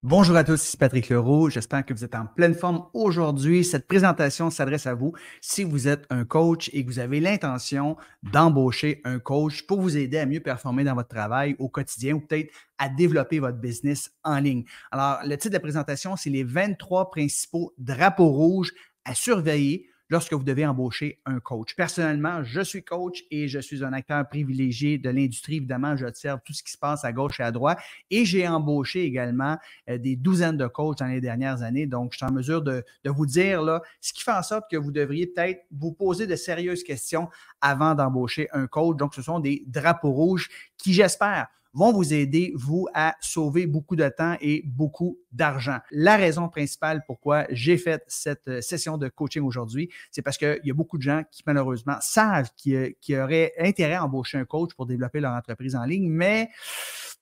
Bonjour à tous, ici Patrick Leroux. J'espère que vous êtes en pleine forme aujourd'hui. Cette présentation s'adresse à vous si vous êtes un coach et que vous avez l'intention d'embaucher un coach pour vous aider à mieux performer dans votre travail au quotidien ou peut-être à développer votre business en ligne. Alors, le titre de la présentation, c'est les 23 principaux drapeaux rouges à surveiller lorsque vous devez embaucher un coach. Personnellement, je suis coach et je suis un acteur privilégié de l'industrie. Évidemment, j'observe tout ce qui se passe à gauche et à droite et j'ai embauché également des douzaines de coachs dans les dernières années. Donc, je suis en mesure de vous dire là, ce qui fait en sorte que vous devriez peut-être vous poser de sérieuses questions avant d'embaucher un coach. Donc, ce sont des drapeaux rouges qui, j'espère, vont vous aider, vous, à sauver beaucoup de temps et beaucoup d'argent. La raison principale pourquoi j'ai fait cette session de coaching aujourd'hui, c'est parce qu'il y a beaucoup de gens qui, malheureusement, savent qu'ils auraient intérêt à embaucher un coach pour développer leur entreprise en ligne, mais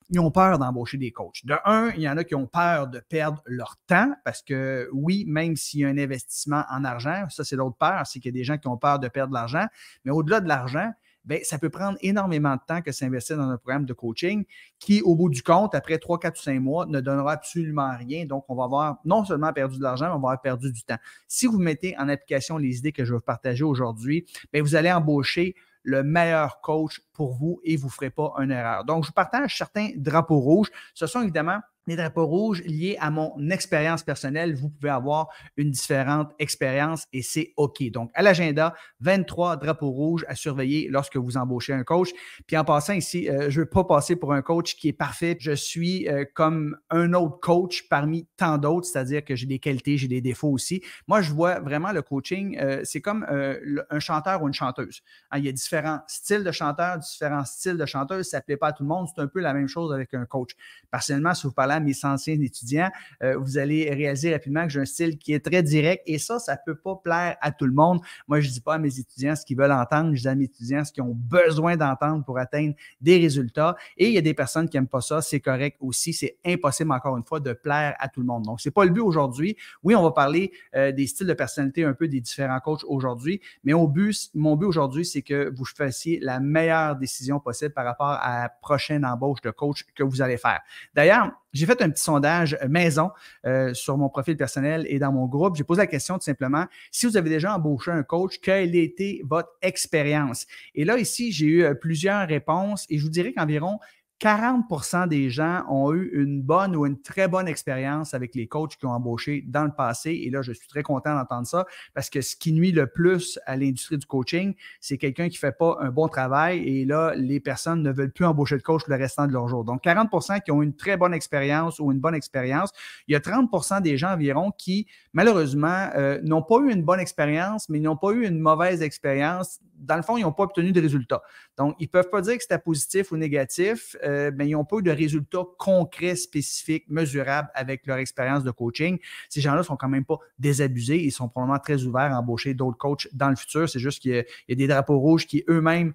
ils ont peur d'embaucher des coachs. De un, il y en a qui ont peur de perdre leur temps parce que oui, même s'il y a un investissement en argent, ça c'est l'autre peur, c'est qu'il y a des gens qui ont peur de perdre de l'argent, mais au-delà de l'argent, bien, ça peut prendre énormément de temps que s'investir dans un programme de coaching qui, au bout du compte, après 3, 4 ou 5 mois, ne donnera absolument rien. Donc, on va avoir non seulement perdu de l'argent, mais on va avoir perdu du temps. Si vous mettez en application les idées que je vais vous partager aujourd'hui, bien, vous allez embaucher le meilleur coach pour vous et vous ne ferez pas une erreur. Donc, je vous partage certains drapeaux rouges. Ce sont évidemment des drapeaux rouges liés à mon expérience personnelle. Vous pouvez avoir une différente expérience et c'est OK. Donc, à l'agenda, 23 drapeaux rouges à surveiller lorsque vous embauchez un coach. Puis en passant ici, je ne veux pas passer pour un coach qui est parfait. Je suis comme un autre coach parmi tant d'autres, c'est-à-dire que j'ai des qualités, j'ai des défauts aussi. Moi, je vois vraiment le coaching, c'est comme un chanteur ou une chanteuse. Hein, il y a différents styles de chanteurs, différents styles de chanteuses. Ça ne plaît pas à tout le monde. C'est un peu la même chose avec un coach. Personnellement, si vous parlez à mes anciens étudiants, vous allez réaliser rapidement que j'ai un style qui est très direct et ça ne peut pas plaire à tout le monde. Moi, je ne dis pas à mes étudiants ce qu'ils veulent entendre, je dis à mes étudiants ce qu'ils ont besoin d'entendre pour atteindre des résultats. Et il y a des personnes qui n'aiment pas ça, c'est correct aussi. C'est impossible, encore une fois, de plaire à tout le monde. Donc, ce n'est pas le but aujourd'hui. Oui, on va parler des styles de personnalité un peu des différents coachs aujourd'hui, mais mon but aujourd'hui, c'est que vous fassiez la meilleure décision possible par rapport à la prochaine embauche de coach que vous allez faire. D'ailleurs, j'ai fait un petit sondage maison sur mon profil personnel et dans mon groupe. J'ai posé la question tout simplement, si vous avez déjà embauché un coach, quelle a été votre expérience? Et là, ici, j'ai eu plusieurs réponses et je vous dirais qu'environ 40% des gens ont eu une bonne ou une très bonne expérience avec les coachs qui ont embauché dans le passé. Et là, je suis très content d'entendre ça parce que ce qui nuit le plus à l'industrie du coaching, c'est quelqu'un qui ne fait pas un bon travail et là, les personnes ne veulent plus embaucher de coach le restant de leur jour. Donc, 40% qui ont une très bonne expérience ou une bonne expérience. Il y a 30% des gens environ qui, malheureusement, n'ont pas eu une bonne expérience, mais n'ont pas eu une mauvaise expérience. Dans le fond, ils n'ont pas obtenu de résultats. Donc, ils ne peuvent pas dire que c'était positif ou négatif, mais ils n'ont pas eu de résultats concrets, spécifiques, mesurables avec leur expérience de coaching. Ces gens-là ne sont quand même pas désabusés. Ils sont probablement très ouverts à embaucher d'autres coachs dans le futur. C'est juste qu'il y a des drapeaux rouges qui eux-mêmes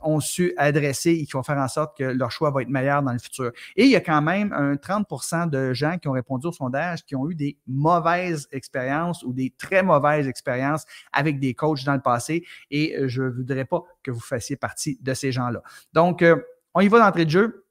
ont su adresser et qui vont faire en sorte que leur choix va être meilleur dans le futur. Et il y a quand même un 30% de gens qui ont répondu au sondage qui ont eu des mauvaises expériences ou des très mauvaises expériences avec des coachs dans le passé. Et je ne voudrais pas que vous fassiez partie de ces gens-là. Donc, on y va d'entrée de jeu.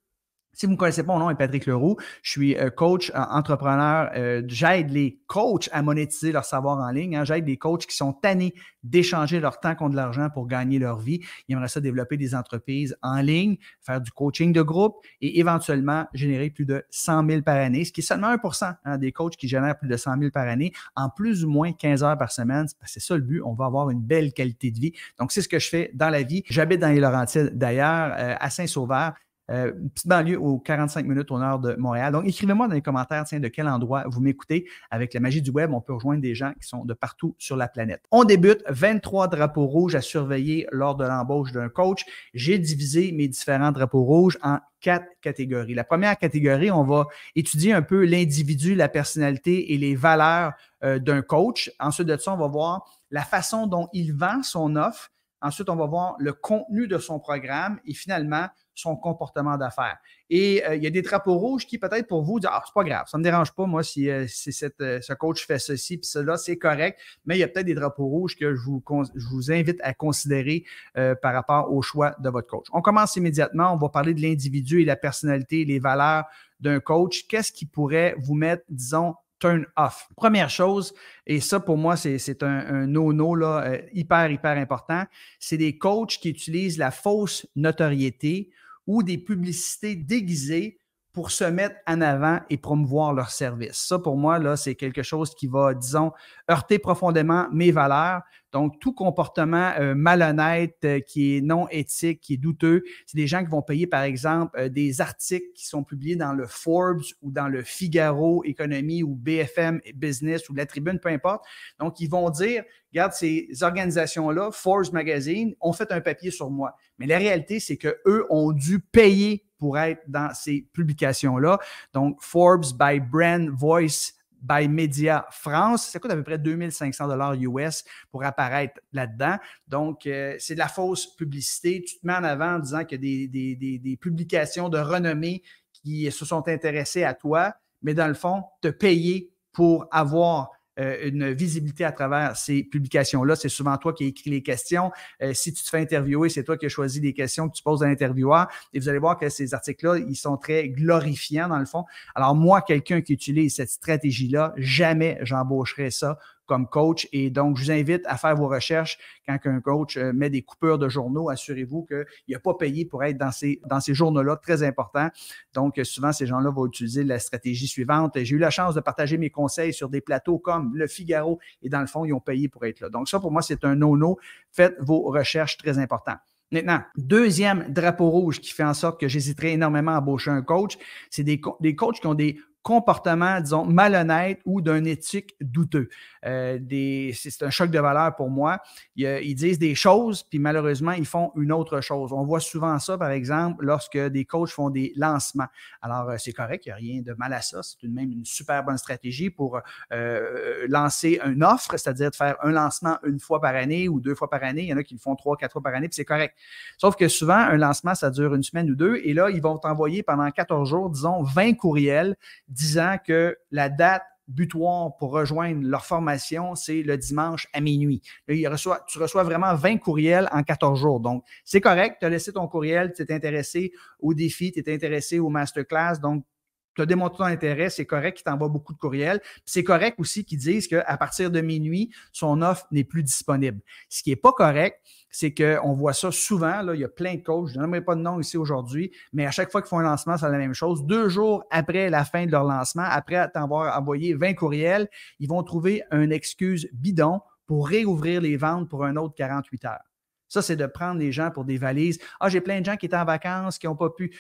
Si vous ne me connaissez pas, mon nom est Patrick Leroux. Je suis coach, entrepreneur. J'aide les coachs à monétiser leur savoir en ligne. Hein. J'aide les coachs qui sont tannés d'échanger leur temps contre de l'argent pour gagner leur vie. Ils aimeraient ça développer des entreprises en ligne, faire du coaching de groupe et éventuellement générer plus de 100 000 par année, ce qui est seulement 1% des coachs qui génèrent plus de 100 000 par année en plus ou moins 15 heures par semaine. C'est ça le but. On va avoir une belle qualité de vie. Donc, c'est ce que je fais dans la vie. J'habite dans les Laurentides d'ailleurs, à Saint-Sauveur. Une petite banlieue aux 45 minutes au nord de Montréal. Donc, écrivez-moi dans les commentaires, tiens, de quel endroit vous m'écoutez. Avec la magie du web, on peut rejoindre des gens qui sont de partout sur la planète. On débute 23 drapeaux rouges à surveiller lors de l'embauche d'un coach. J'ai divisé mes différents drapeaux rouges en 4 catégories. La première catégorie, on va étudier un peu l'individu, la personnalité et les valeurs d'un coach. Ensuite de ça, on va voir la façon dont il vend son offre. Ensuite, on va voir le contenu de son programme et finalement, son comportement d'affaires. Et il y a des drapeaux rouges qui, peut-être pour vous, disent « Ah, c'est pas grave, ça ne me dérange pas, moi, si ce coach fait ceci puis cela, c'est correct. » Mais il y a peut-être des drapeaux rouges que je vous invite à considérer par rapport au choix de votre coach. On commence immédiatement. On va parler de l'individu et la personnalité, les valeurs d'un coach, qu'est-ce qui pourrait vous mettre, disons, turn off? Première chose, et ça pour moi, c'est un no-no là, hyper, hyper important, c'est des coachs qui utilisent la fausse notoriété ou des publicités déguisées pour se mettre en avant et promouvoir leurs services. Ça, pour moi, là, c'est quelque chose qui va, disons, heurter profondément mes valeurs. Donc, tout comportement malhonnête, qui est non éthique, qui est douteux, c'est des gens qui vont payer, par exemple, des articles qui sont publiés dans le Forbes ou dans le Figaro Économie ou BFM Business ou La Tribune, peu importe. Donc, ils vont dire, regarde, ces organisations-là, Forbes Magazine, ont fait un papier sur moi. Mais la réalité, c'est qu'eux ont dû payer pour être dans ces publications-là. Donc, Forbes by Brand Voice by Media France, ça coûte à peu près 2500 $ US pour apparaître là-dedans. Donc, c'est de la fausse publicité. Tu te mets en avant en disant qu'il y a des publications de renommée qui se sont intéressées à toi, mais dans le fond, te payer pour avoir une visibilité à travers ces publications-là. C'est souvent toi qui as écrit les questions. Si tu te fais interviewer, c'est toi qui as choisi les questions que tu poses à l'intervieweur. Et vous allez voir que ces articles-là, ils sont très glorifiants dans le fond. Alors moi, quelqu'un qui utilise cette stratégie-là, jamais j'embaucherai ça comme coach. Et donc, je vous invite à faire vos recherches quand un coach met des coupures de journaux. Assurez-vous qu'il n'a pas payé pour être dans ces journaux-là, très important. Donc, souvent, ces gens-là vont utiliser la stratégie suivante. J'ai eu la chance de partager mes conseils sur des plateaux comme Le Figaro et dans le fond, ils ont payé pour être là. Donc, ça, pour moi, c'est un no-no. Faites vos recherches, très important. Maintenant, deuxième drapeau rouge qui fait en sorte que j'hésiterai énormément à embaucher un coach, c'est des coachs qui ont des comportements, disons, malhonnêtes ou d'un éthique douteux. C'est un choc de valeur pour moi. Ils disent des choses, puis malheureusement, ils font une autre chose. On voit souvent ça, par exemple, lorsque des coachs font des lancements. Alors, c'est correct, il n'y a rien de mal à ça. C'est tout de même une super bonne stratégie pour lancer une offre, c'est-à-dire de faire un lancement une fois par année ou 2 fois par année. Il y en a qui le font 3, 4 fois par année, puis c'est correct. Sauf que souvent, un lancement, ça dure une semaine ou 2, et là, ils vont t'envoyer pendant 14 jours, disons, 20 courriels disant que la date butoir pour rejoindre leur formation, c'est le dimanche à minuit. Là, tu reçois vraiment 20 courriels en 14 jours. Donc, c'est correct, tu as laissé ton courriel, tu es intéressé au défi, tu es intéressé au masterclass, donc tu as démontré ton intérêt, c'est correct qu'ils t'envoient beaucoup de courriels. C'est correct aussi qu'ils disent qu'à partir de minuit, son offre n'est plus disponible. Ce qui n'est pas correct, c'est qu'on voit ça souvent. Là, il y a plein de coachs, je n'aimerais pas de nom ici aujourd'hui, mais à chaque fois qu'ils font un lancement, c'est la même chose. 2 jours après la fin de leur lancement, après t'avoir envoyé 20 courriels, ils vont trouver une excuse bidon pour réouvrir les ventes pour un autre 48 heures. Ça, c'est de prendre les gens pour des valises. Ah, j'ai plein de gens qui étaient en vacances, qui n'ont pas pu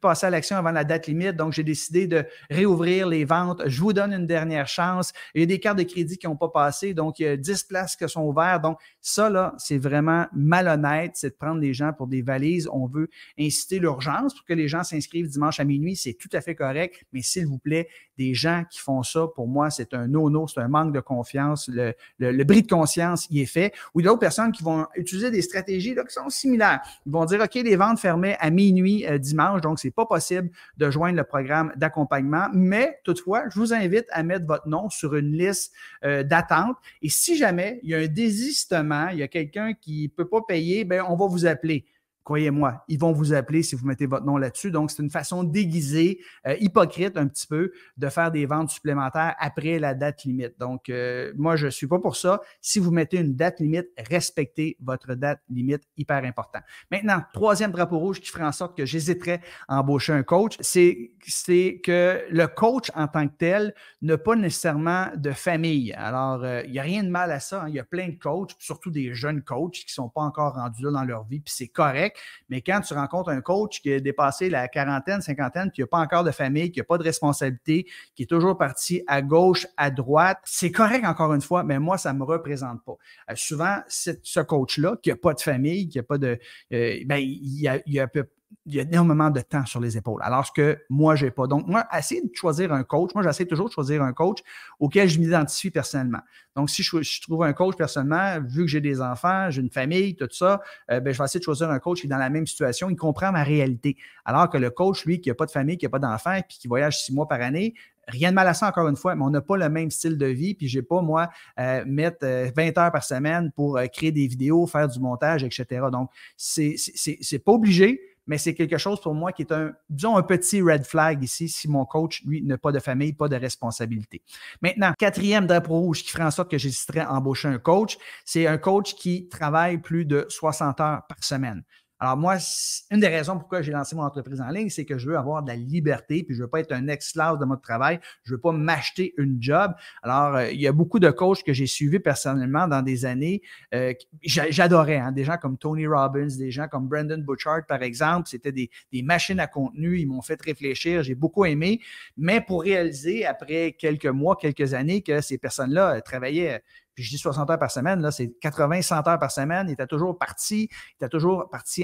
passer à l'action avant la date limite, donc j'ai décidé de réouvrir les ventes. Je vous donne une dernière chance. Il y a des cartes de crédit qui n'ont pas passé, donc il y a 10 places qui sont ouvertes. Donc, ça, là, c'est vraiment malhonnête, c'est de prendre les gens pour des valises. On veut inciter l'urgence pour que les gens s'inscrivent dimanche à minuit. C'est tout à fait correct, mais s'il vous plaît, des gens qui font ça, pour moi, c'est un no-no, c'est un manque de confiance. Le bris de conscience y est fait. Ou d'autres personnes qui vont utiliser des stratégies là, qui sont similaires. Ils vont dire, OK, les ventes fermaient à minuit dimanche, donc c'est pas possible de joindre le programme d'accompagnement, mais toutefois, je vous invite à mettre votre nom sur une liste d'attente et si jamais il y a un désistement, il y a quelqu'un qui ne peut pas payer, bien, on va vous appeler. Croyez-moi, ils vont vous appeler si vous mettez votre nom là-dessus. Donc, c'est une façon déguisée, hypocrite un petit peu, de faire des ventes supplémentaires après la date limite. Donc, moi, je ne suis pas pour ça. Si vous mettez une date limite, respectez votre date limite, hyper important. Maintenant, troisième drapeau rouge qui ferait en sorte que j'hésiterais à embaucher un coach, c'est que le coach en tant que tel n'a pas nécessairement de famille. Alors, il n'y a rien de mal à ça. Hein. Il y a plein de coachs, surtout des jeunes coachs qui ne sont pas encore rendus là dans leur vie, puis c'est correct. Mais quand tu rencontres un coach qui a dépassé la quarantaine, cinquantaine, qui n'a pas encore de famille, qui n'a pas de responsabilité, qui est toujours parti à gauche, à droite, c'est correct encore une fois, mais moi, ça ne me représente pas. Souvent, ce coach-là, qui n'a pas de famille, qui n'a pas de... il y a énormément de temps sur les épaules, alors que moi, je n'ai pas. Donc, moi, essayer de choisir un coach, moi, j'essaie toujours de choisir un coach auquel je m'identifie personnellement. Donc, si je trouve un coach personnellement, vu que j'ai des enfants, j'ai une famille, tout ça, je vais essayer de choisir un coach qui est dans la même situation, il comprend ma réalité. Alors que le coach, lui, qui n'a pas de famille, qui n'a pas d'enfants, puis qui voyage 6 mois par année, rien de mal à ça, encore une fois, mais on n'a pas le même style de vie, puis je n'ai pas, moi, mettre 20 heures par semaine pour créer des vidéos, faire du montage, etc. Donc, c'est pas obligé, mais c'est quelque chose pour moi qui est disons, un petit red flag ici si mon coach, lui, n'a pas de famille, pas de responsabilité. Maintenant, quatrième drapeau rouge qui ferait en sorte que j'hésiterais à embaucher un coach, c'est un coach qui travaille plus de 60 heures par semaine. Alors moi, une des raisons pourquoi j'ai lancé mon entreprise en ligne, c'est que je veux avoir de la liberté, puis je veux pas être un esclave de mon travail, je veux pas m'acheter une job. Alors, il y a beaucoup de coachs que j'ai suivis personnellement dans des années. J'adorais, hein, des gens comme Tony Robbins, des gens comme Brendon Burchard, par exemple. C'était des machines à contenu, ils m'ont fait réfléchir, j'ai beaucoup aimé. Mais pour réaliser, après quelques mois, quelques années, que ces personnes-là travaillaient, puis je dis 60 heures par semaine, là, c'est 80, 100 heures par semaine. Ils étaient toujours partis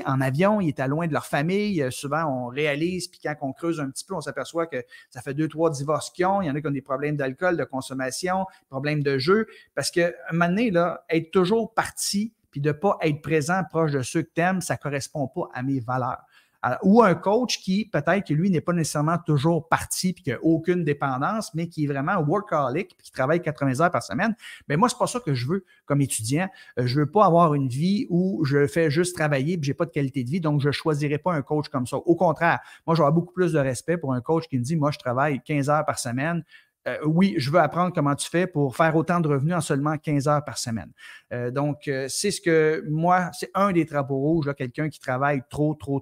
en avion, ils étaient loin de leur famille. Souvent, on réalise, puis quand on creuse un petit peu, on s'aperçoit que ça fait 2-3 divorces qu'ils ont. Il y en a qui ont des problèmes d'alcool, de consommation, problèmes de jeu. Parce qu'à un moment donné, là, être toujours parti, puis de ne pas être présent proche de ceux que tu aimes, ça ne correspond pas à mes valeurs. Ou un coach qui, peut-être que lui, n'est pas nécessairement toujours parti puis qui n'a aucune dépendance, mais qui est vraiment workaholic puis qui travaille 80 heures par semaine. Bien, moi, c'est pas ça que je veux comme étudiant. Je veux pas avoir une vie où je fais juste travailler puis j'ai pas de qualité de vie, donc je choisirai pas un coach comme ça. Au contraire, moi, j'aurai beaucoup plus de respect pour un coach qui me dit, moi, je travaille 15 heures par semaine. Oui, je veux apprendre comment tu fais pour faire autant de revenus en seulement 15 heures par semaine. Donc, c'est ce que moi, c'est un des drapeaux rouges, là, quelqu'un qui travaille trop tout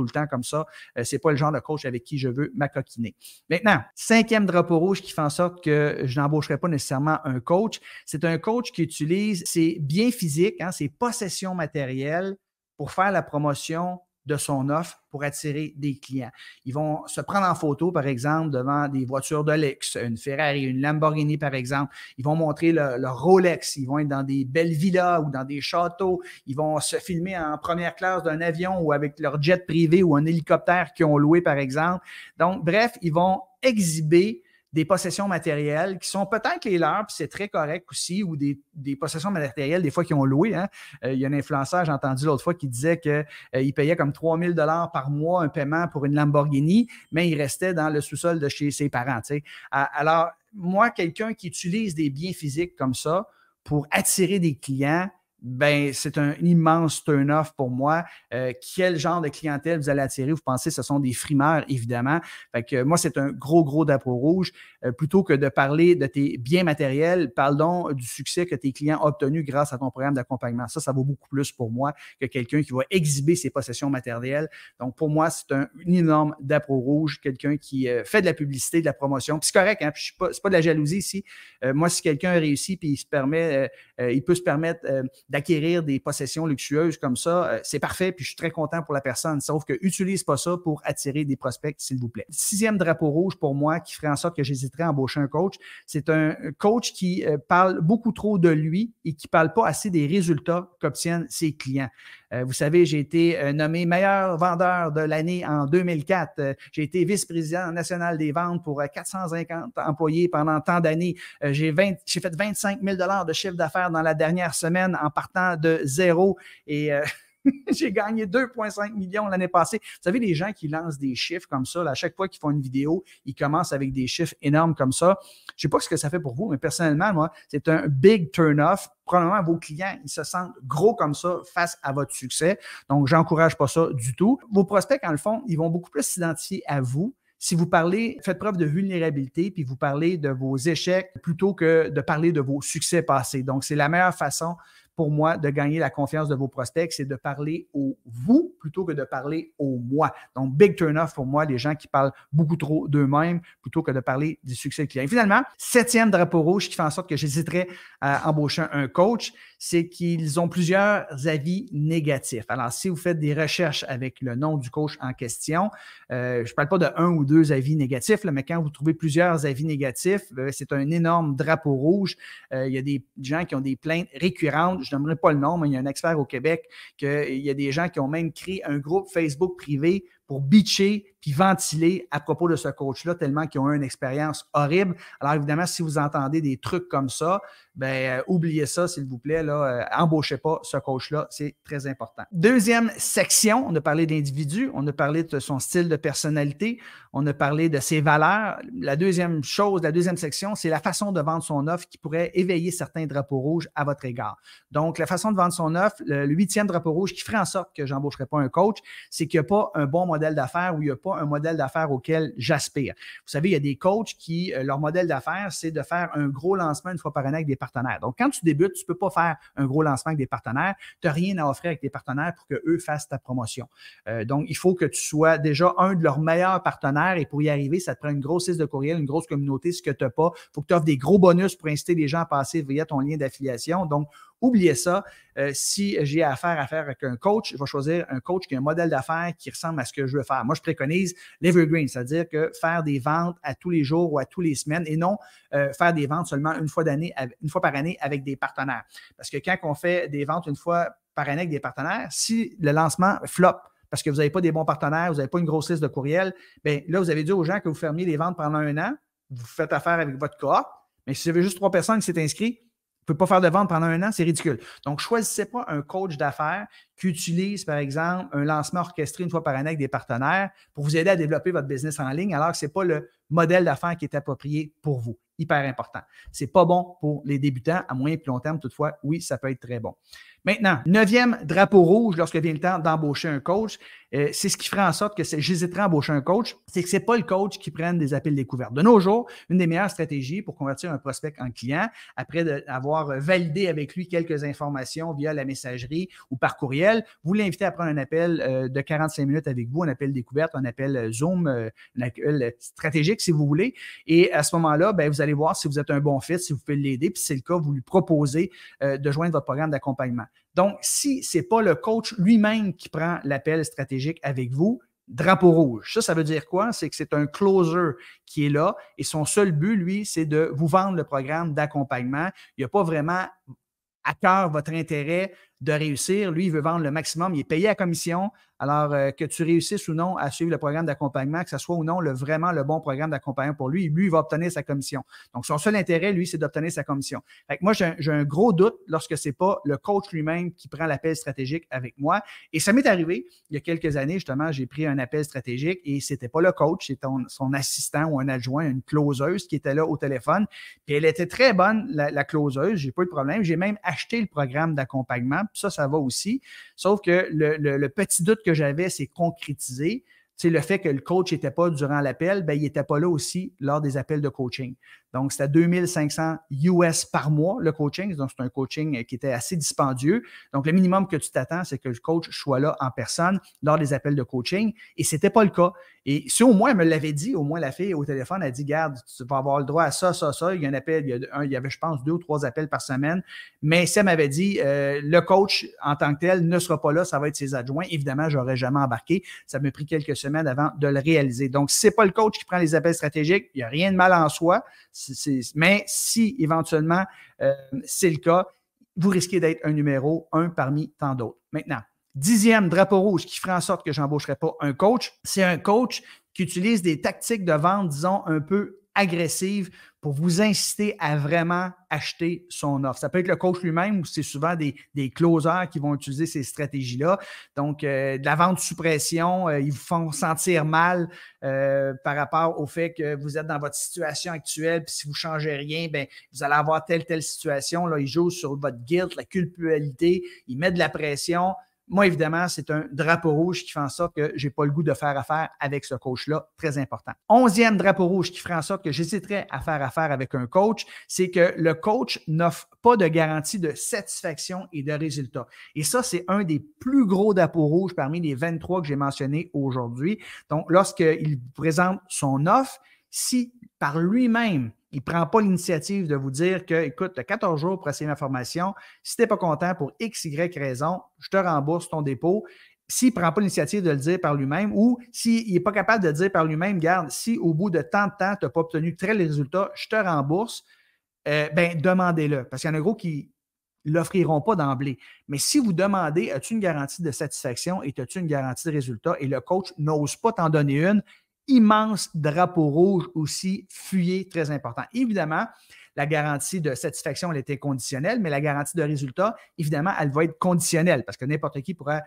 le temps comme ça. C'est pas le genre de coach avec qui je veux m'acoquiner. Maintenant, cinquième drapeau rouge qui fait en sorte que je n'embaucherai pas nécessairement un coach, c'est un coach qui utilise ses biens physiques, hein, ses possessions matérielles pour faire la promotion de son offre pour attirer des clients. Ils vont se prendre en photo, par exemple, devant des voitures de luxe, une Ferrari, une Lamborghini, par exemple. Ils vont montrer leur Rolex. Ils vont être dans des belles villas ou dans des châteaux. Ils vont se filmer en première classe d'un avion ou avec leur jet privé ou un hélicoptère qu'ils ont loué, par exemple. Donc, bref, ils vont exhiber des possessions matérielles qui sont peut-être les leurs, puis c'est très correct aussi, ou des possessions matérielles, des fois, qui ont loué. Hein. Il y a un influenceur, j'ai entendu l'autre fois, qui disait qu'il payait comme 3 000 $ par mois un paiement pour une Lamborghini, mais il restait dans le sous-sol de chez ses parents. Tu sais. Alors, moi, quelqu'un qui utilise des biens physiques comme ça pour attirer des clients, ben c'est un immense turn-off pour moi. Quel genre de clientèle vous allez attirer? Vous pensez que ce sont des frimeurs, évidemment. Fait que moi, c'est un gros drapeau rouge. Plutôt que de parler de tes biens matériels, parle donc du succès que tes clients ont obtenu grâce à ton programme d'accompagnement. Ça vaut beaucoup plus pour moi que quelqu'un qui va exhiber ses possessions matérielles. Donc, pour moi, c'est un énorme drapeau rouge. Quelqu'un qui fait de la publicité, de la promotion. Puis c'est correct, hein? Puis c'est pas de la jalousie ici. Moi, si quelqu'un réussit puis il peut se permettre d'acquérir des possessions luxueuses comme ça, c'est parfait, puis je suis très content pour la personne. Sauf que n'utilise pas ça pour attirer des prospects, s'il vous plaît. Sixième drapeau rouge pour moi qui ferait en sorte que j'hésiterais à embaucher un coach, c'est un coach qui parle beaucoup trop de lui et qui ne parle pas assez des résultats qu'obtiennent ses clients. Vous savez, j'ai été nommé meilleur vendeur de l'année en 2004. J'ai été vice-président national des ventes pour 450 employés pendant tant d'années. J'ai fait 25 000 $ de chiffre d'affaires dans la dernière semaine en partant de zéro et j'ai gagné 2,5 millions l'année passée. Vous savez, les gens qui lancent des chiffres comme ça, là, à chaque fois qu'ils font une vidéo, ils commencent avec des chiffres énormes comme ça. Je ne sais pas ce que ça fait pour vous, mais personnellement, moi, c'est un big turn-off. Probablement, vos clients, ils se sentent gros comme ça face à votre succès. Donc, j'encourage pas ça du tout. Vos prospects, en le fond, ils vont beaucoup plus s'identifier à vous. Si vous parlez, faites preuve de vulnérabilité, puis vous parlez de vos échecs plutôt que de parler de vos succès passés. Donc, c'est la meilleure façon pour moi de gagner la confiance de vos prospects, c'est de parler au vous plutôt que de parler au moi. Donc, big turn-off pour moi, les gens qui parlent beaucoup trop d'eux-mêmes plutôt que de parler du succès client. Et finalement, septième drapeau rouge qui fait en sorte que j'hésiterais à embaucher un coach, c'est qu'ils ont plusieurs avis négatifs. Alors, si vous faites des recherches avec le nom du coach en question, je ne parle pas de 1 ou 2 avis négatifs, là, mais quand vous trouvez plusieurs avis négatifs, c'est un énorme drapeau rouge. Il y a des gens qui ont des plaintes récurrentes. Je n'aimerais pas le nom, mais il y a un expert au Québec qu'il y a des gens qui ont même créé un groupe Facebook privé pour bitcher puis ventiler à propos de ce coach-là tellement qu'ils ont eu une expérience horrible. Alors évidemment, si vous entendez des trucs comme ça, oubliez ça, s'il vous plaît. Embauchez pas ce coach-là, c'est très important. Deuxième section, on a parlé d'individu, on a parlé de son style de personnalité, on a parlé de ses valeurs. La deuxième section, c'est la façon de vendre son offre qui pourrait éveiller certains drapeaux rouges à votre égard. Donc, la façon de vendre son offre, le 8e drapeau rouge qui ferait en sorte que je n'embaucherai pas un coach, c'est qu'il n'y a pas un bon modèle d'affaires ou il n'y a pas un modèle d'affaires auquel j'aspire. Vous savez, il y a des coachs qui, leur modèle d'affaires, c'est de faire un gros lancement une fois par année avec des partenaires. Donc, quand tu débutes, tu ne peux pas faire un gros lancement avec des partenaires. Tu n'as rien à offrir avec tes partenaires pour qu'eux fassent ta promotion. Donc, il faut que tu sois déjà un de leurs meilleurs partenaires et pour y arriver, ça te prend une grosse liste de courriel, une grosse communauté, ce que tu n'as pas. Il faut que tu offres des gros bonus pour inciter les gens à passer via ton lien d'affiliation. Donc, oubliez ça. Si j'ai affaire avec un coach, je vais choisir un coach qui a un modèle d'affaires qui ressemble à ce que je veux faire. Moi, je préconise l'evergreen, c'est-à-dire que faire des ventes à tous les jours ou à tous les semaines et non faire des ventes seulement une fois par année avec des partenaires. Parce que quand on fait des ventes une fois par année avec des partenaires, si le lancement flop, parce que vous n'avez pas des bons partenaires, vous n'avez pas une grosse liste de courriels, bien là, vous avez dit aux gens que vous fermiez les ventes pendant un an, vous faites affaire avec votre cohorte, mais si vous avez juste 3 personnes qui s'est inscrites, vous ne pouvez pas faire de vente pendant un an, c'est ridicule. Donc, choisissez pas un coach d'affaires qui utilise, par exemple, un lancement orchestré une fois par année avec des partenaires pour vous aider à développer votre business en ligne, alors que ce n'est pas le modèle d'affaires qui est approprié pour vous. Hyper important. Ce n'est pas bon pour les débutants à moyen et plus long terme. Toutefois, oui, ça peut être très bon. Maintenant, 9e drapeau rouge lorsque vient le temps d'embaucher un coach, c'est ce qui ferait en sorte que j'hésiterais à embaucher un coach, c'est que ce n'est pas le coach qui prenne des appels découvertes. De nos jours, une des meilleures stratégies pour convertir un prospect en client, après avoir validé avec lui quelques informations via la messagerie ou par courriel, vous l'invitez à prendre un appel de 45 minutes avec vous, un appel découverte, un appel Zoom, un appel stratégique si vous voulez. Et à ce moment-là, vous allez voir si vous êtes un bon fit, si vous pouvez l'aider. Puis si c'est le cas, vous lui proposez de joindre votre programme d'accompagnement. Donc, si ce n'est pas le coach lui-même qui prend l'appel stratégique avec vous, drapeau rouge. Ça veut dire quoi? C'est que c'est un closer qui est là et son seul but, lui, c'est de vous vendre le programme d'accompagnement. Il n'y a pas vraiment à cœur votre intérêt de réussir. Lui, il veut vendre le maximum. Il est payé à commission. Alors, que tu réussisses ou non à suivre le programme d'accompagnement, que ce soit ou non vraiment le bon programme d'accompagnement pour lui, il va obtenir sa commission. Donc, son seul intérêt, lui, c'est d'obtenir sa commission. Fait que moi, j'ai un gros doute lorsque ce n'est pas le coach lui-même qui prend l'appel stratégique avec moi. Et ça m'est arrivé, il y a quelques années, justement, j'ai pris un appel stratégique et ce n'était pas le coach, c'était son assistant ou un adjoint, une closeuse qui était là au téléphone. Puis elle était très bonne, la closeuse, j'ai pas eu de problème. J'ai même acheté le programme d'accompagnement. Ça va aussi. Sauf que le petit doute que j'avais, c'est concrétisé. C'est le fait que le coach n'était pas durant l'appel, il n'était pas là aussi lors des appels de coaching. Donc, c'était 2500 US par mois, le coaching. Donc, c'est un coaching qui était assez dispendieux. Donc, le minimum que tu t'attends, c'est que le coach soit là en personne lors des appels de coaching. Et ce n'était pas le cas. Et si au moins elle me l'avait dit, au moins la fille au téléphone a dit, garde, tu vas avoir le droit à ça, ça, ça. Il y a un appel, il y avait, je pense, 2 ou 3 appels par semaine. Mais si elle m'avait dit, le coach en tant que tel ne sera pas là, ça va être ses adjoints. Évidemment, je n'aurais jamais embarqué. Ça m'a pris quelques semaines avant de le réaliser. Donc, si ce n'est pas le coach qui prend les appels stratégiques, il n'y a rien de mal en soi. Mais si éventuellement c'est le cas, vous risquez d'être un numéro 1 parmi tant d'autres. Maintenant, 10e drapeau rouge qui ferait en sorte que je n'embaucherai pas un coach, c'est un coach qui utilise des tactiques de vente, disons, un peu agressives pour vous inciter à vraiment acheter son offre. Ça peut être le coach lui-même ou c'est souvent des closers qui vont utiliser ces stratégies-là. Donc, de la vente sous pression, ils vous font sentir mal par rapport au fait que vous êtes dans votre situation actuelle, puis si vous ne changez rien, vous allez avoir telle situation. Là, ils jouent sur votre guilt, la culpabilité, ils mettent de la pression. Moi, évidemment, c'est un drapeau rouge qui fait en sorte que je n'ai pas le goût de faire affaire avec ce coach-là. Très important. 11e drapeau rouge qui ferait en sorte que j'hésiterais à faire affaire avec un coach, c'est que le coach n'offre pas de garantie de satisfaction et de résultat. Et ça, c'est un des plus gros drapeaux rouges parmi les 23 que j'ai mentionnés aujourd'hui. Donc, lorsqu'il présente son offre, si par lui-même, il ne prend pas l'initiative de vous dire que, écoute, tu as 14 jours pour essayer ma formation. Si tu n'es pas content pour X, Y raison, je te rembourse ton dépôt. S'il ne prend pas l'initiative de le dire par lui-même ou s'il n'est pas capable de dire par lui-même, garde, si au bout de tant de temps, tu n'as pas obtenu tel résultat, je te rembourse, demandez-le. Parce qu'il y en a gros qui ne l'offriront pas d'emblée. Mais si vous demandez, as-tu une garantie de satisfaction et as-tu une garantie de résultat et le coach n'ose pas t'en donner une, immense drapeau rouge aussi, fuyez, très important. Évidemment, la garantie de satisfaction, elle était conditionnelle, mais la garantie de résultat, évidemment, elle va être conditionnelle parce que n'importe qui pourra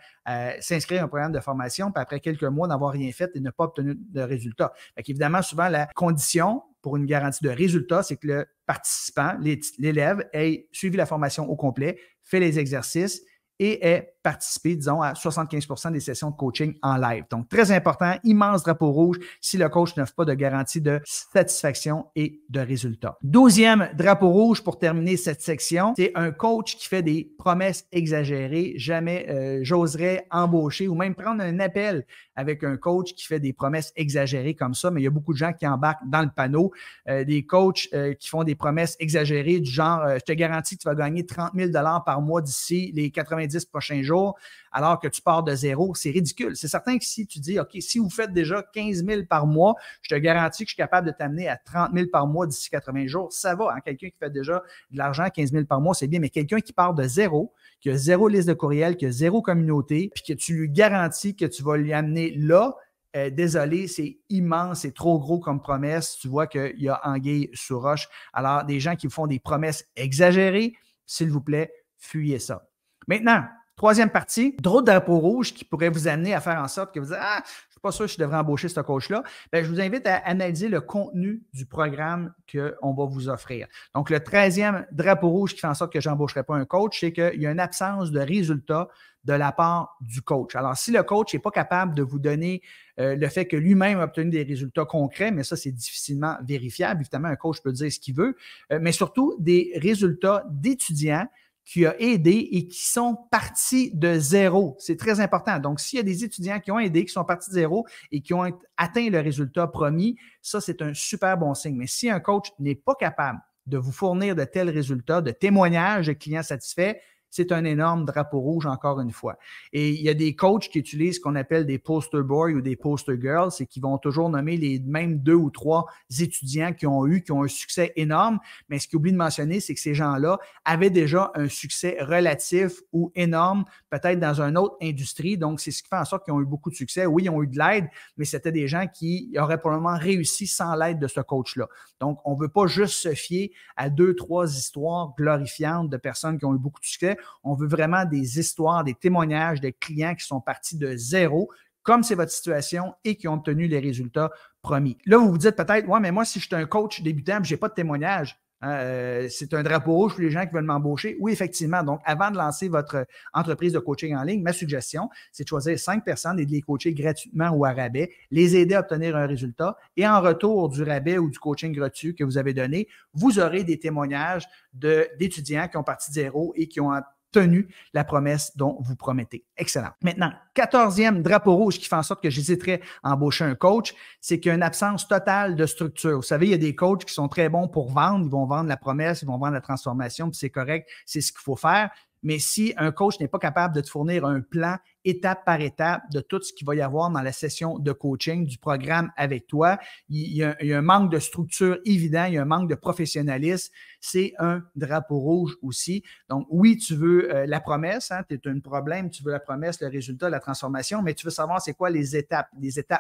s'inscrire à un programme de formation, puis après quelques mois, n'avoir rien fait et ne pas obtenir de résultat. Fait qu'évidemment, souvent, la condition pour une garantie de résultat, c'est que le participant, l'élève, ait suivi la formation au complet, fait les exercices et ait participé, disons, à 75% des sessions de coaching en live. Donc, très important, immense drapeau rouge si le coach n'offre pas de garantie de satisfaction et de résultat. 12e drapeau rouge pour terminer cette section, c'est un coach qui fait des promesses exagérées. Jamais j'oserais embaucher ou même prendre un appel avec un coach qui fait des promesses exagérées comme ça, mais il y a beaucoup de gens qui embarquent dans le panneau. Des coachs qui font des promesses exagérées du genre je te garantis que tu vas gagner 30 000 $ par mois d'ici les 90 prochains jours, alors que tu pars de zéro, c'est ridicule. C'est certain que si tu dis, OK, si vous faites déjà 15 000 par mois, je te garantis que je suis capable de t'amener à 30 000 par mois d'ici 80 jours, ça va. Hein? Quelqu'un qui fait déjà de l'argent, 15 000 par mois, c'est bien, mais quelqu'un qui part de zéro, qui a zéro liste de courriel, qui a zéro communauté, puis que tu lui garantis que tu vas lui amener là, désolé, c'est immense, c'est trop gros comme promesse. Tu vois qu'il y a anguille sous roche. Alors, des gens qui font des promesses exagérées, s'il vous plaît, fuyez ça. Maintenant, troisième partie, d'autres drapeaux rouges qui pourraient vous amener à faire en sorte que vous dites « Ah, je ne suis pas sûr que je devrais embaucher ce coach-là ». Je vous invite à analyser le contenu du programme qu'on va vous offrir. Donc, le 13e drapeau rouge qui fait en sorte que je n'embaucherai pas un coach, c'est qu'il y a une absence de résultats de la part du coach. Alors, si le coach n'est pas capable de vous donner le fait que lui-même a obtenu des résultats concrets, mais ça, c'est difficilement vérifiable. Évidemment, un coach peut dire ce qu'il veut, mais surtout des résultats d'étudiants qui a aidé et qui sont partis de zéro. C'est très important. Donc, s'il y a des étudiants qui ont aidé, qui sont partis de zéro et qui ont atteint le résultat promis, ça, c'est un super bon signe. Mais si un coach n'est pas capable de vous fournir de tels résultats, de témoignages de clients satisfaits, c'est un énorme drapeau rouge, encore une fois. Et il y a des coachs qui utilisent ce qu'on appelle des poster boys ou des poster girls et qui vont toujours nommer les mêmes 2 ou 3 étudiants qui ont un succès énorme. Mais ce qu'ils oublient de mentionner, c'est que ces gens-là avaient déjà un succès relatif ou énorme, peut-être dans une autre industrie. Donc, c'est ce qui fait en sorte qu'ils ont eu beaucoup de succès. Oui, ils ont eu de l'aide, mais c'était des gens qui auraient probablement réussi sans l'aide de ce coach-là. Donc, on ne veut pas juste se fier à 2, 3 histoires glorifiantes de personnes qui ont eu beaucoup de succès. On veut vraiment des histoires, des témoignages de clients qui sont partis de zéro, comme c'est votre situation, et qui ont obtenu les résultats promis. Là, vous vous dites peut-être, ouais, mais moi, si je suis un coach débutant et je n'ai pas de témoignage, c'est un drapeau rouge pour les gens qui veulent m'embaucher. Oui, effectivement. Donc, avant de lancer votre entreprise de coaching en ligne, ma suggestion, c'est de choisir 5 personnes et de les coacher gratuitement ou à rabais, les aider à obtenir un résultat et en retour du rabais ou du coaching gratuit que vous avez donné, vous aurez des témoignages d'étudiants qui ont parti de zéro et qui ont tenu la promesse dont vous promettez. Excellent. Maintenant, 14e drapeau rouge qui fait en sorte que j'hésiterais à embaucher un coach, c'est qu'il y a une absence totale de structure. Vous savez, il y a des coachs qui sont très bons pour vendre. Ils vont vendre la promesse, ils vont vendre la transformation, puis c'est correct, c'est ce qu'il faut faire. Mais si un coach n'est pas capable de te fournir un plan étape par étape de tout ce qu'il va y avoir dans la session de coaching du programme avec toi, il y a un manque de structure évident, il y a un manque de professionnalisme, c'est un drapeau rouge aussi. Donc oui, tu veux la promesse, hein, tu es un problème, tu veux la promesse, le résultat, la transformation, mais tu veux savoir c'est quoi les étapes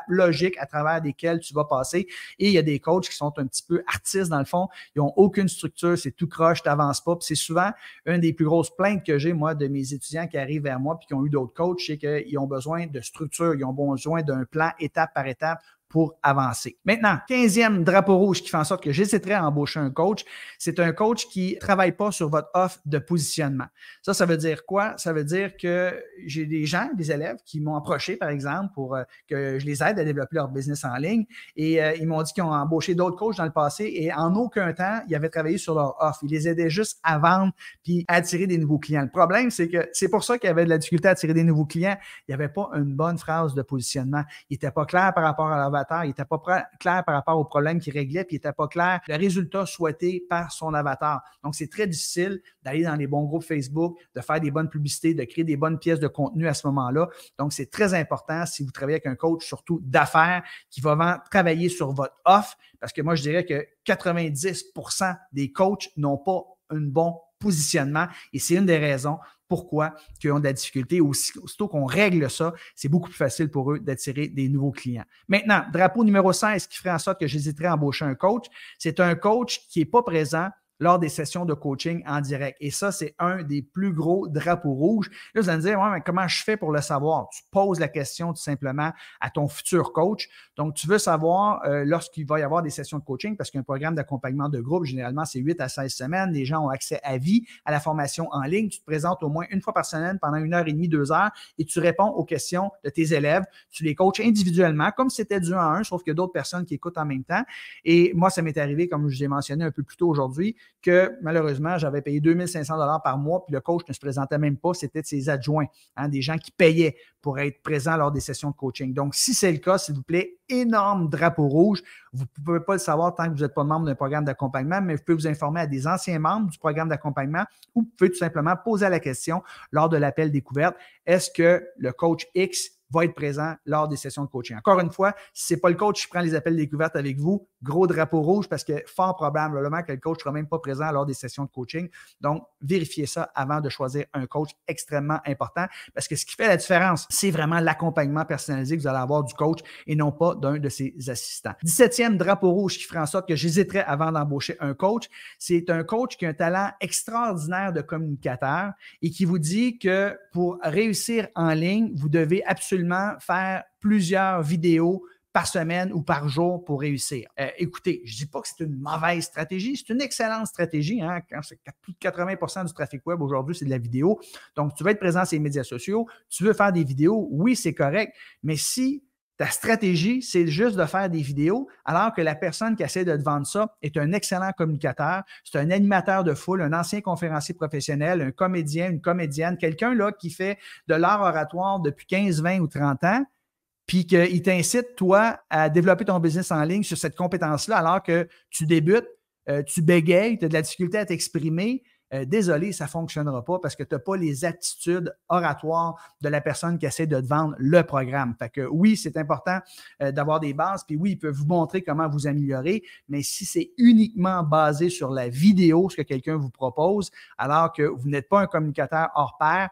logiques à travers lesquelles tu vas passer. Et il y a des coachs qui sont un petit peu artistes dans le fond, ils n'ont aucune structure, c'est tout croche, tu n'avances pas. Puis c'est souvent une des plus grosses plaintes que j'ai, moi, de mes étudiants qui arrivent vers moi puis qui ont eu d'autres coachs, c'est qu'ils ont besoin de structure, ils ont besoin d'un plan étape par étape pour avancer. Maintenant, 15e drapeau rouge qui fait en sorte que j'hésiterais à embaucher un coach, c'est un coach qui ne travaille pas sur votre offre de positionnement. Ça veut dire quoi? Ça veut dire que j'ai des gens, des élèves qui m'ont approché, par exemple, pour que je les aide à développer leur business en ligne et ils m'ont dit qu'ils ont embauché d'autres coachs dans le passé et en aucun temps, ils avaient travaillé sur leur offre. Ils les aidaient juste à vendre puis à attirer des nouveaux clients. Le problème, c'est que c'est pour ça qu'il y avait de la difficulté à attirer des nouveaux clients. Il n'y avait pas une bonne phrase de positionnement. Il n'était pas clair par rapport à l'avatar. Il n'était pas clair par rapport aux problèmes qu'il réglait, puis il n'était pas clair le résultat souhaité par son avatar. Donc, c'est très difficile d'aller dans les bons groupes Facebook, de faire des bonnes publicités, de créer des bonnes pièces de contenu à ce moment-là. Donc, c'est très important si vous travaillez avec un coach, surtout d'affaires, qui va vraiment travailler sur votre offre, parce que moi, je dirais que 90% des coachs n'ont pas un bon positionnement et c'est une des raisons pourquoi ils ont de la difficulté. Aussitôt qu'on règle ça, c'est beaucoup plus facile pour eux d'attirer des nouveaux clients. Maintenant, drapeau numéro 16 qui ferait en sorte que j'hésiterais à embaucher un coach, c'est un coach qui n'est pas présent lors des sessions de coaching en direct. Et ça, c'est un des plus gros drapeaux rouges. Là, vous allez me dire, ouais, mais comment je fais pour le savoir? Tu poses la question tout simplement à ton futur coach. Donc, tu veux savoir lorsqu'il va y avoir des sessions de coaching, parce qu'un programme d'accompagnement de groupe, généralement, c'est 8 à 16 semaines. Les gens ont accès à vie à la formation en ligne. Tu te présentes au moins une fois par semaine pendant 1h30, 2 heures et tu réponds aux questions de tes élèves. Tu les coaches individuellement, comme si c'était du 1 à 1, sauf qu'il y a d'autres personnes qui écoutent en même temps. Et moi, ça m'est arrivé, comme je l'ai mentionné un peu plus tôt aujourd'hui, que malheureusement, j'avais payé 2 500 $ par mois, puis le coach ne se présentait même pas, c'était de ses adjoints, des gens qui payaient pour être présents lors des sessions de coaching. Donc, si c'est le cas, s'il vous plaît, énorme drapeau rouge. Vous ne pouvez pas le savoir tant que vous n'êtes pas membre d'un programme d'accompagnement, mais vous pouvez vous informer à des anciens membres du programme d'accompagnement ou vous pouvez tout simplement poser la question lors de l'appel découverte. Est-ce que le coach X va être présent lors des sessions de coaching? Encore une fois, si ce n'est pas le coach qui prend les appels découvertes avec vous, gros drapeau rouge parce que fort probablement que le coach ne sera même pas présent lors des sessions de coaching. Donc, vérifiez ça avant de choisir un coach extrêmement important parce que ce qui fait la différence, c'est vraiment l'accompagnement personnalisé que vous allez avoir du coach et non pas d'un de ses assistants. 17e drapeau rouge qui ferait en sorte que j'hésiterais avant d'embaucher un coach, c'est un coach qui a un talent extraordinaire de communicateur et qui vous dit que pour réussir en ligne, vous devez absolument faire plusieurs vidéos par semaine ou par jour pour réussir. Écoutez, je ne dis pas que c'est une mauvaise stratégie, c'est une excellente stratégie. Quand plus de 80% du trafic web aujourd'hui, c'est de la vidéo. Donc, tu veux être présent sur les médias sociaux, tu veux faire des vidéos, oui, c'est correct, mais si ta stratégie, c'est juste de faire des vidéos, alors que la personne qui essaie de te vendre ça est un excellent communicateur, c'est un animateur de foule, un ancien conférencier professionnel, un comédien, une comédienne, quelqu'un là qui fait de l'art oratoire depuis 15, 20 ou 30 ans, puis qu'il t'incite, toi, à développer ton business en ligne sur cette compétence-là, alors que tu débutes, tu bégayes, tu as de la difficulté à t'exprimer. Désolé, ça ne fonctionnera pas parce que tu n'as pas les attitudes oratoires de la personne qui essaie de te vendre le programme. Fait que oui, c'est important d'avoir des bases, puis oui, il peut vous montrer comment vous améliorer, mais si c'est uniquement basé sur la vidéo, ce que quelqu'un vous propose, alors que vous n'êtes pas un communicateur hors pair,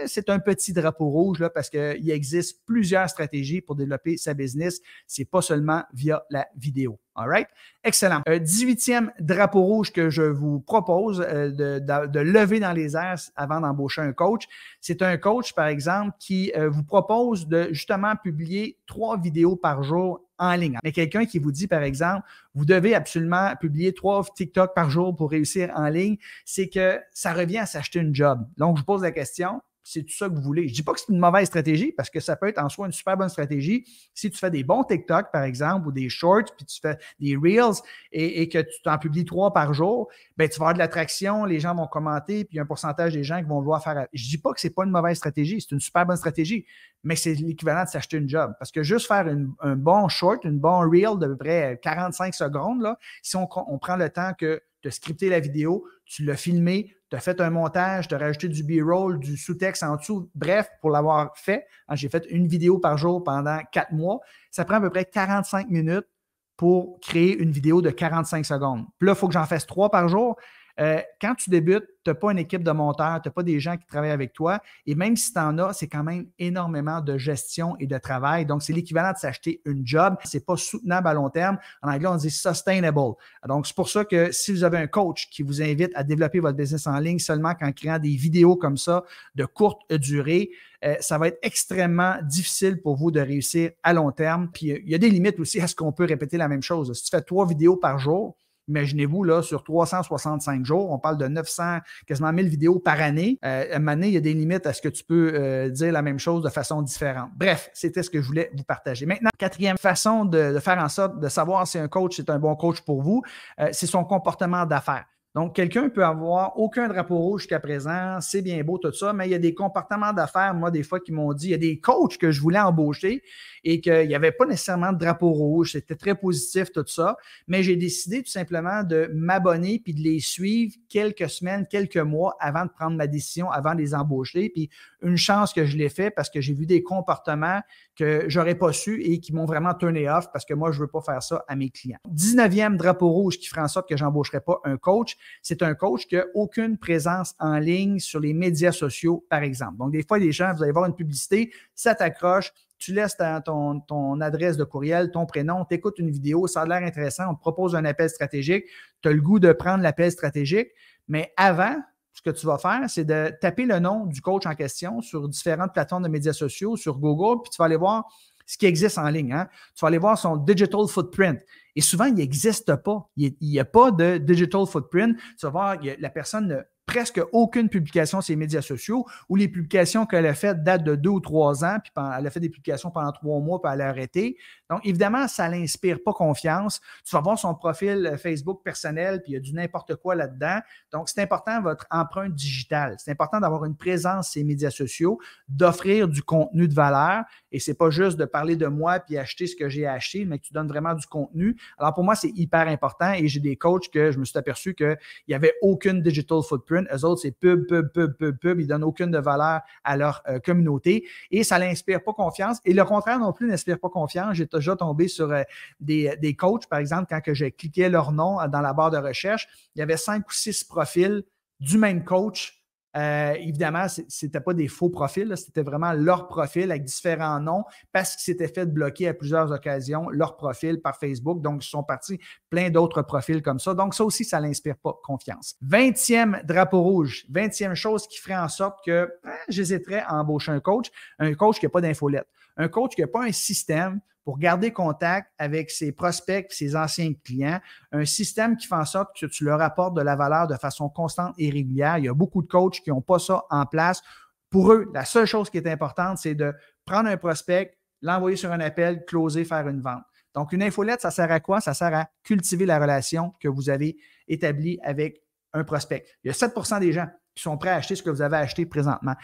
c'est un petit drapeau rouge là, parce qu'il existe plusieurs stratégies pour développer sa business. Ce n'est pas seulement via la vidéo. All right? Excellent. 18e drapeau rouge que je vous propose de lever dans les airs avant d'embaucher un coach. C'est un coach, par exemple, qui vous propose de justement publier 3 vidéos par jour en ligne. Mais quelqu'un qui vous dit, par exemple, vous devez absolument publier 3 TikTok par jour pour réussir en ligne, c'est que ça revient à s'acheter une job. Donc, je vous pose la question. C'est tout ça que vous voulez. Je ne dis pas que c'est une mauvaise stratégie parce que ça peut être en soi une super bonne stratégie. Si tu fais des bons TikTok, par exemple, ou des shorts, puis tu fais des Reels et que tu t'en publies 3 par jour, bien, tu vas avoir de l'attraction, les gens vont commenter, puis il y a un pourcentage des gens qui vont vouloir faire. Je ne dis pas que ce n'est pas une mauvaise stratégie, c'est une super bonne stratégie, mais c'est l'équivalent de s'acheter une job. Parce que juste faire un bon short, une bon Reel de peu près 45 secondes, là, si on prend le temps que de scripter la vidéo, tu l'as filmé, tu as fait un montage, tu as rajouté du B-roll, du sous-texte en dessous. Bref, pour l'avoir fait, j'ai fait une vidéo par jour pendant 4 mois. Ça prend à peu près 45 minutes pour créer une vidéo de 45 secondes. Puis là, il faut que j'en fasse 3 par jour. Quand tu débutes, tu n'as pas une équipe de monteurs, tu n'as pas des gens qui travaillent avec toi. Et même si tu en as, c'est quand même énormément de gestion et de travail. Donc, c'est l'équivalent de s'acheter une job. Ce n'est pas soutenable à long terme. En anglais, on dit sustainable. Donc, c'est pour ça que si vous avez un coach qui vous invite à développer votre business en ligne seulement qu'en créant des vidéos comme ça de courte durée, ça va être extrêmement difficile pour vous de réussir à long terme. Puis, il y a des limites aussi à ce qu'on peut répéter la même chose. Si tu fais 3 vidéos par jour, imaginez-vous, là, sur 365 jours, on parle de 900, quasiment 1000 vidéos par année. À un moment donné, il y a des limites à ce que tu peux dire la même chose de façon différente. Bref, c'était ce que je voulais vous partager. Maintenant, 4e façon de faire en sorte de savoir si un coach est un bon coach pour vous, c'est son comportement d'affaires. Donc, quelqu'un peut avoir aucun drapeau rouge jusqu'à présent, c'est bien beau tout ça, mais il y a des comportements d'affaires, moi, des fois, qui m'ont dit, il y a des coachs que je voulais embaucher et qu'il n'y avait pas nécessairement de drapeau rouge, c'était très positif tout ça, mais j'ai décidé tout simplement de m'abonner puis de les suivre quelques semaines, quelques mois avant de prendre ma décision, avant de les embaucher. Puis une chance que je l'ai fait parce que j'ai vu des comportements que j'aurais pas su et qui m'ont vraiment turné off parce que moi, je veux pas faire ça à mes clients. 19e drapeau rouge qui ferait en sorte que j'embaucherais pas un coach, c'est un coach qui n'a aucune présence en ligne sur les médias sociaux, par exemple. Donc, des fois, les gens, vous allez voir une publicité, ça t'accroche, tu laisses ton adresse de courriel, ton prénom, tu écoutes une vidéo, ça a l'air intéressant, on te propose un appel stratégique, tu as le goût de prendre l'appel stratégique, mais avant, ce que tu vas faire, c'est de taper le nom du coach en question sur différentes plateformes de médias sociaux, sur Google, puis tu vas aller voir ce qui existe en ligne. Hein? Tu vas aller voir son digital footprint. Et souvent, il n'existe pas. Il n'y a pas de digital footprint. Tu vas voir, la personne n'a presque aucune publication sur les médias sociaux ou les publications qu'elle a faites datent de 2 ou 3 ans, puis elle a fait des publications pendant 3 mois, puis elle a arrêté. Donc, évidemment, ça ne l'inspire pas confiance. Tu vas voir son profil Facebook personnel, puis il y a du n'importe quoi là-dedans. Donc, c'est important, votre empreinte digitale. C'est important d'avoir une présence sur les médias sociaux, d'offrir du contenu de valeur. Et ce n'est pas juste de parler de moi puis acheter ce que j'ai acheté, mais que tu donnes vraiment du contenu. Alors, pour moi, c'est hyper important. Et j'ai des coachs que je me suis aperçu qu'il n'y avait aucune digital footprint. Eux autres, c'est pub. Ils ne donnent aucune de valeur à leur communauté. Et ça ne l'inspire pas confiance. Et le contraire non plus n'inspire pas confiance. J'ai déjà tombé sur des coachs, par exemple, quand que j'ai cliqué leur nom dans la barre de recherche, il y avait 5 ou 6 profils du même coach. Évidemment, ce n'était pas des faux profils, c'était vraiment leur profil avec différents noms parce qu'ils s'étaient fait bloquer à plusieurs occasions leur profil par Facebook. Donc, ils sont partis plein d'autres profils comme ça. Donc, ça aussi, ça ne l'inspire pas confiance. 20e drapeau rouge, 20e chose qui ferait en sorte que j'hésiterais à embaucher un coach qui n'a pas d'infolette, un coach qui n'a pas un système pour garder contact avec ses prospects, ses anciens clients, un système qui fait en sorte que tu leur apportes de la valeur de façon constante et régulière. Il y a beaucoup de coachs qui n'ont pas ça en place. Pour eux, la seule chose qui est importante, c'est de prendre un prospect, l'envoyer sur un appel, closer, faire une vente. Donc, une infolette, ça sert à quoi? Ça sert à cultiver la relation que vous avez établie avec un prospect. Il y a 7% des gens qui sont prêts à acheter ce que vous avez acheté présentement.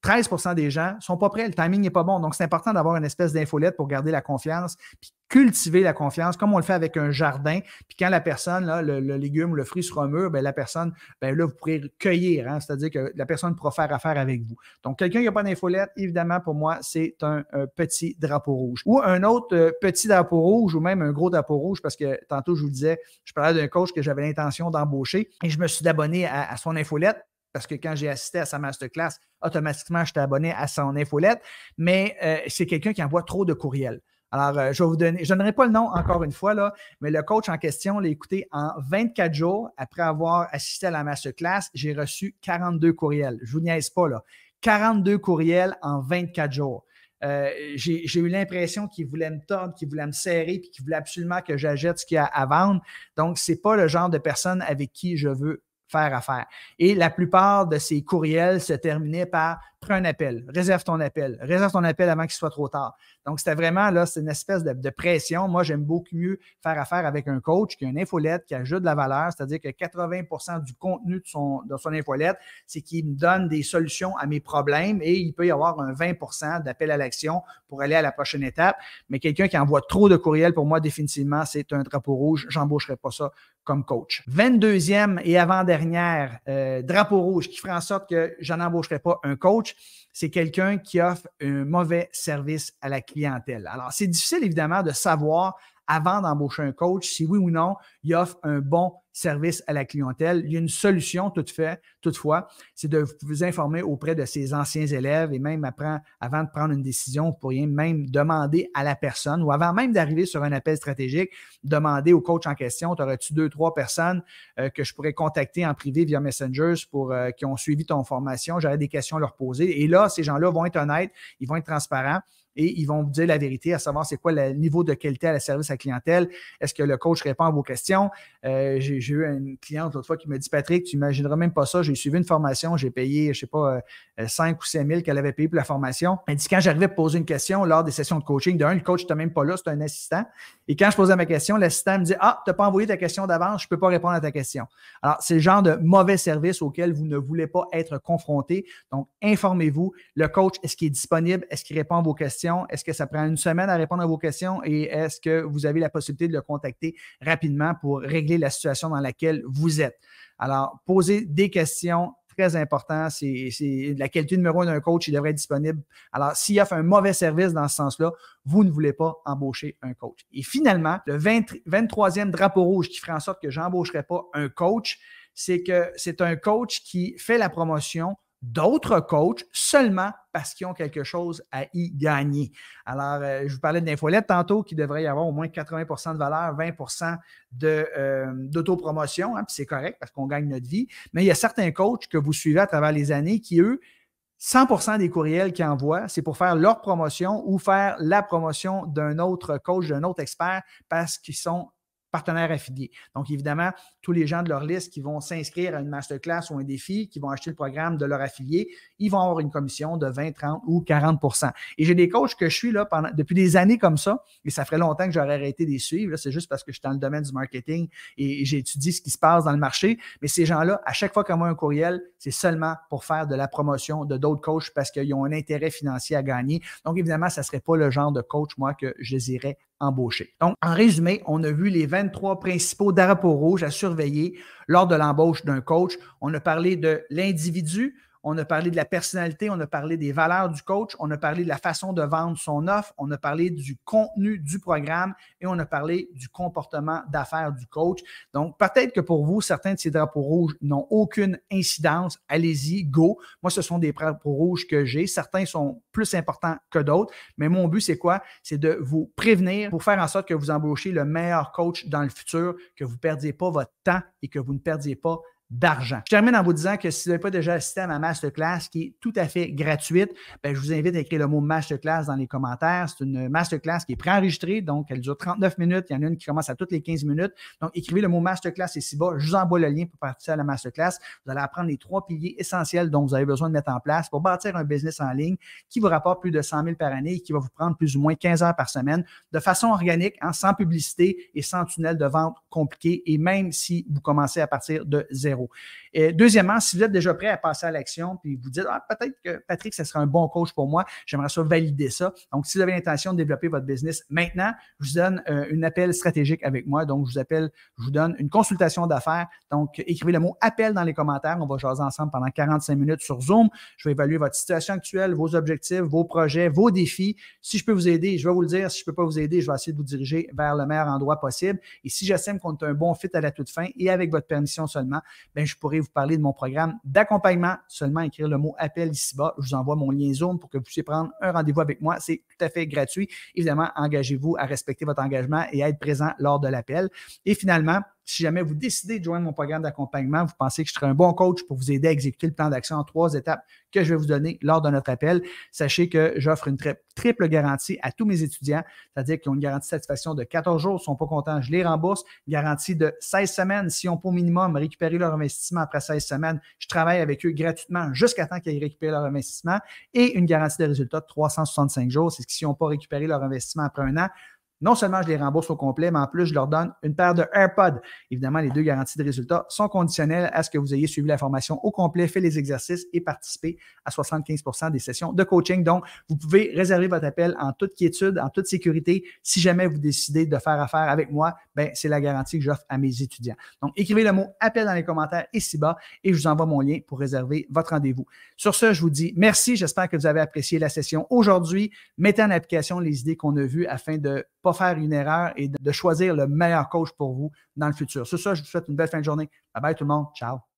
13% des gens ne sont pas prêts, le timing n'est pas bon. Donc, c'est important d'avoir une espèce d'infolette pour garder la confiance, puis cultiver la confiance, comme on le fait avec un jardin. Puis quand la personne, là, le légume ou le fruit sera mûr, bien, la personne, bien, là, vous pourrez cueillir, hein, c'est-à-dire que la personne pourra faire affaire avec vous. Donc, quelqu'un qui n'a pas d'infolette, évidemment, pour moi, c'est un petit drapeau rouge. Ou un autre petit drapeau rouge, ou même un gros drapeau rouge, parce que tantôt, je vous disais, je parlais d'un coach que j'avais l'intention d'embaucher et je me suis abonné à son infolette. Parce que quand j'ai assisté à sa masterclass, automatiquement, j'étais abonné à son infolette, mais c'est quelqu'un qui envoie trop de courriels. Alors, je vais vous donner, je ne donnerai pas le nom encore une fois, là, mais le coach en question l'a écouté en 24 jours. Après avoir assisté à la masterclass, j'ai reçu 42 courriels. Je ne vous niaise pas, là. 42 courriels en 24 jours. J'ai eu l'impression qu'il voulait me tordre, qu'il voulait me serrer, puis qu'il voulait absolument que j'achète ce qu'il y a à vendre. Donc, ce n'est pas le genre de personne avec qui je veux faire affaire. Et la plupart de ces courriels se terminaient par « prends un appel, réserve ton appel avant qu'il soit trop tard ». Donc, c'était vraiment, là, c'est une espèce de pression. Moi, j'aime beaucoup mieux faire affaire avec un coach qui a une infolette, qui ajoute de la valeur, c'est-à-dire que 80% du contenu de son infolette, c'est qu'il me donne des solutions à mes problèmes et il peut y avoir un 20% d'appel à l'action pour aller à la prochaine étape. Mais quelqu'un qui envoie trop de courriels, pour moi, définitivement, c'est un drapeau rouge. J'embaucherai pas ça comme coach. 22e et avant-dernière drapeau rouge qui ferait en sorte que je n'embaucherai pas un coach, c'est quelqu'un qui offre un mauvais service à la clientèle. Alors, c'est difficile, évidemment, de savoir avant d'embaucher un coach si oui ou non, il offre un bon service à la clientèle. Il y a une solution toutefois, c'est de vous informer auprès de ses anciens élèves et même avant de prendre une décision, vous pourriez même demander à la personne ou avant même d'arriver sur un appel stratégique, demander au coach en question, aurais-tu 2-3 personnes que je pourrais contacter en privé via Messenger qui ont suivi ton formation, j'aurais des questions à leur poser. Et là, ces gens-là vont être honnêtes, ils vont être transparents. Et ils vont vous dire la vérité, à savoir c'est quoi le niveau de qualité à la service à la clientèle. Est-ce que le coach répond à vos questions? J'ai eu une cliente l'autre fois qui m'a dit « Patrick, tu n'imagineras même pas ça. J'ai suivi une formation, j'ai payé, je ne sais pas, 5 ou 5 000 qu'elle avait payé pour la formation. » Elle dit « Quand j'arrivais à poser une question lors des sessions de coaching, le coach n'était même pas là, c'est un assistant. Et quand je posais ma question, l'assistant me dit « Ah, tu n'as pas envoyé ta question d'avance, je ne peux pas répondre à ta question. » Alors, c'est le genre de mauvais service auquel vous ne voulez pas être confronté. Donc, informez-vous. Le coach, est-ce qu'il est disponible? Est-ce qu'il répond à vos questions? Est-ce que ça prend une semaine à répondre à vos questions et est-ce que vous avez la possibilité de le contacter rapidement pour régler la situation dans laquelle vous êtes? Alors, posez des questions très important. C'est la qualité numéro 1 d'un coach, il devrait être disponible. Alors, s'il offre un mauvais service dans ce sens-là, vous ne voulez pas embaucher un coach. Et finalement, le 23e drapeau rouge qui ferait en sorte que je n'embaucherai pas un coach, c'est que c'est un coach qui fait la promotion d'autres coachs seulement parce qu'ils ont quelque chose à y gagner. Alors, je vous parlais d'infolette tantôt qui devrait y avoir au moins 80% de valeur, 20% d'autopromotion, hein, puis c'est correct parce qu'on gagne notre vie. Mais il y a certains coachs que vous suivez à travers les années qui, eux, 100% des courriels qu'ils envoient, c'est pour faire leur promotion ou faire la promotion d'un autre coach, d'un autre expert parce qu'ils sont partenaires affiliés. Donc, évidemment, tous les gens de leur liste qui vont s'inscrire à une masterclass ou un défi, qui vont acheter le programme de leur affilié, ils vont avoir une commission de 20, 30 ou 40%. Et j'ai des coachs que je suis là depuis des années comme ça, et ça ferait longtemps que j'aurais arrêté de les suivre. Là, c'est juste parce que je suis dans le domaine du marketing et j'étudie ce qui se passe dans le marché. Mais ces gens-là, à chaque fois qu'ils envoient un courriel, c'est seulement pour faire de la promotion de d'autres coachs parce qu'ils ont un intérêt financier à gagner. Donc, évidemment, ça ne serait pas le genre de coach, moi, que je désirais embaucher. Donc, en résumé, on a vu les 23 principaux drapeaux rouges à surveiller lors de l'embauche d'un coach. On a parlé de l'individu, on a parlé de la personnalité, on a parlé des valeurs du coach, on a parlé de la façon de vendre son offre, on a parlé du contenu du programme et on a parlé du comportement d'affaires du coach. Donc, peut-être que pour vous, certains de ces drapeaux rouges n'ont aucune incidence. Allez-y, go. Moi, ce sont des drapeaux rouges que j'ai. Certains sont plus importants que d'autres, mais mon but, c'est quoi? C'est de vous prévenir pour faire en sorte que vous embauchiez le meilleur coach dans le futur, que vous ne perdiez pas votre temps et que vous ne perdiez pas d'argent. Je termine en vous disant que si vous n'avez pas déjà assisté à ma masterclass qui est tout à fait gratuite, je vous invite à écrire le mot masterclass dans les commentaires. C'est une masterclass qui est préenregistrée, donc elle dure 39 minutes. Il y en a une qui commence à toutes les 15 minutes. Donc, écrivez le mot masterclass ici-bas. Je vous envoie le lien pour participer à la masterclass. Vous allez apprendre les 3 piliers essentiels dont vous avez besoin de mettre en place pour bâtir un business en ligne qui vous rapporte plus de 100 000 par année et qui va vous prendre plus ou moins 15 heures par semaine de façon organique, hein, sans publicité et sans tunnel de vente compliqué et même si vous commencez à partir de zéro. Et deuxièmement, si vous êtes déjà prêt à passer à l'action puis vous dites peut-être que Patrick, ce serait un bon coach pour moi, j'aimerais ça valider ça. Donc, si vous avez l'intention de développer votre business maintenant, je vous donne un appel stratégique avec moi. Donc, je vous donne une consultation d'affaires. Donc, écrivez le mot appel dans les commentaires. On va jaser ensemble pendant 45 minutes sur Zoom. Je vais évaluer votre situation actuelle, vos objectifs, vos projets, vos défis. Si je peux vous aider, je vais vous le dire. Si je ne peux pas vous aider, je vais essayer de vous diriger vers le meilleur endroit possible. Et si j'estime qu'on est un bon fit à la toute fin et avec votre permission seulement, je pourrais vous parler de mon programme d'accompagnement. Seulement écrire le mot appel ici-bas. Je vous envoie mon lien Zoom pour que vous puissiez prendre un rendez-vous avec moi. C'est tout à fait gratuit. Évidemment, engagez-vous à respecter votre engagement et à être présent lors de l'appel. Et finalement, si jamais vous décidez de joindre mon programme d'accompagnement, vous pensez que je serai un bon coach pour vous aider à exécuter le plan d'action en 3 étapes que je vais vous donner lors de notre appel, sachez que j'offre une triple garantie à tous mes étudiants, c'est-à-dire qu'ils ont une garantie de satisfaction de 14 jours. S'ils ne sont pas contents, je les rembourse. Une garantie de 16 semaines. S'ils n'ont pas au minimum récupéré leur investissement après 16 semaines, je travaille avec eux gratuitement jusqu'à temps qu'ils aient récupéré leur investissement. Et une garantie de résultat de 365 jours. C'est que s'ils n'ont pas récupéré leur investissement après un an, non seulement je les rembourse au complet, mais en plus, je leur donne une paire de AirPods. Évidemment, les 2 garanties de résultats sont conditionnelles à ce que vous ayez suivi la formation au complet, fait les exercices et participé à 75% des sessions de coaching. Donc, vous pouvez réserver votre appel en toute quiétude, en toute sécurité. Si jamais vous décidez de faire affaire avec moi, c'est la garantie que j'offre à mes étudiants. Donc, écrivez le mot appel dans les commentaires ici-bas et je vous envoie mon lien pour réserver votre rendez-vous. Sur ce, je vous dis merci. J'espère que vous avez apprécié la session aujourd'hui. Mettez en application les idées qu'on a vues afin de ne pas faire une erreur et de choisir le meilleur coach pour vous dans le futur. Sur ça, je vous souhaite une belle fin de journée. Bye bye tout le monde. Ciao.